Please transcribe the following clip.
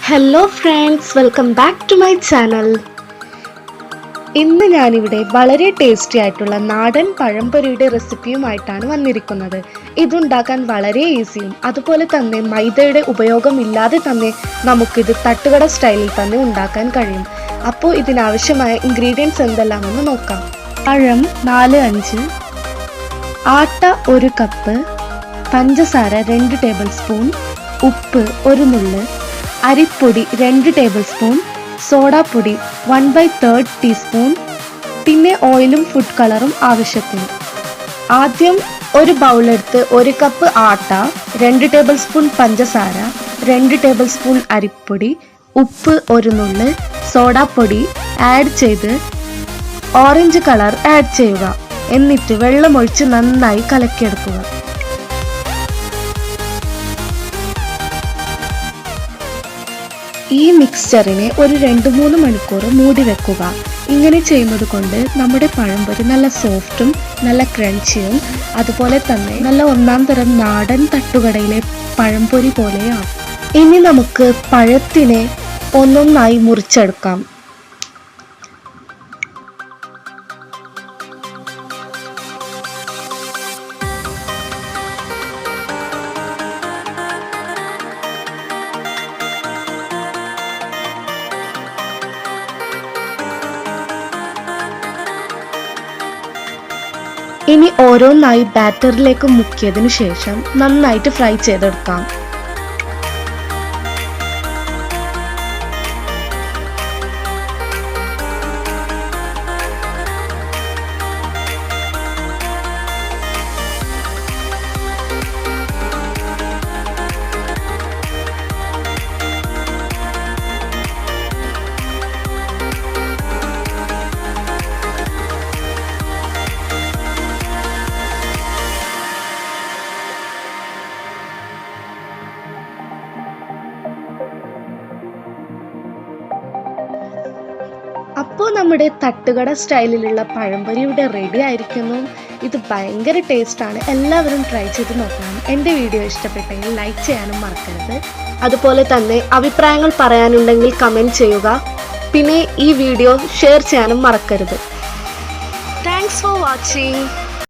Hello friends, welcome back to my channel. ഇന്ന് ഞാനിവിടെ വളരെ ടേസ്റ്റി ആയിട്ടുള്ള നാടൻ പഴംപൊരിയുടെ റെസിപ്പിയുമായിട്ടാണ് വന്നിരിക്കുന്നത്. ഇതുണ്ടാക്കാൻ വളരെ ഈസിയും അതുപോലെ തന്നെ മൈദയുടെ ഉപയോഗമില്ലാതെ തന്നെ നമുക്കിത് തട്ടുകട സ്റ്റൈലിൽ തന്നെ ഉണ്ടാക്കാൻ കഴിയും. അപ്പോൾ ഇതിനാവശ്യമായ ഇൻഗ്രീഡിയൻസ് എന്തെല്ലാമെന്ന് നോക്കാം. പഴം 4-5, ആട്ട 1 കപ്പ്, പഞ്ചസാര 2 ടേബിൾ സ്പൂൺ, ഉപ്പ് 1 നുള്ള്, അരിപ്പൊടി 2 ടേബിൾ സ്പൂൺ, സോഡാപ്പൊടി 1/3 ടീസ്പൂൺ, പിന്നെ ഓയിലും ഫുഡ് കളറും ആവശ്യത്തിന്. ആദ്യം ഒരു ബൗളെടുത്ത് 1 കപ്പ് ആട്ട, 2 ടേബിൾ സ്പൂൺ പഞ്ചസാര, 2 ടേബിൾ സ്പൂൺ അരിപ്പൊടി, ഉപ്പ് 1 നുള്ള്, സോഡാപ്പൊടി ആഡ് ചെയ്ത് ഓറഞ്ച് കളർ ആഡ് ചെയ്യുക. എന്നിട്ട് വെള്ളമൊഴിച്ച് നന്നായി കലക്കിയെടുക്കുക. ഈ മിക്സ്ചറിനെ ഒരു 2-3 മണിക്കൂർ മൂടി വെക്കുക. ഇങ്ങനെ ചെയ്യുന്നത് കൊണ്ട് നമ്മുടെ പഴംപൊരി നല്ല സോഫ്റ്റും നല്ല ക്രഞ്ചിയും അതുപോലെ തന്നെ നല്ല ഒന്നാം തരം നാടൻ തട്ടുകടയിലെ പഴംപൊരി പോലെയാണ്. ഇനി നമുക്ക് പഴത്തിനെ ഒന്നൊന്നായി മുറിച്ചെടുക്കാം. ഇനി ഓരോന്നായി ബാറ്ററിലേക്ക് മുക്കിയതിനു ശേഷം നന്നായിട്ട് ഫ്രൈ ചെയ്തെടുക്കാം. അപ്പോൾ നമ്മുടെ തട്ടുകട സ്റ്റൈലിലുള്ള പഴംപൊരി ഇവിടെ റെഡി ആയിരിക്കുന്നു. ഇത് ഭയങ്കര ടേസ്റ്റാണ്. എല്ലാവരും ട്രൈ ചെയ്ത് നോക്കണം. എൻ്റെ വീഡിയോ ഇഷ്ടപ്പെട്ടെങ്കിൽ ലൈക്ക് ചെയ്യാനും മറക്കരുത്. അതുപോലെ തന്നെ അഭിപ്രായങ്ങൾ പറയാനുണ്ടെങ്കിൽ കമൻറ്റ് ചെയ്യുക. പിന്നെ ഈ വീഡിയോ ഷെയർ ചെയ്യാനും മറക്കരുത്. Thanks for watching.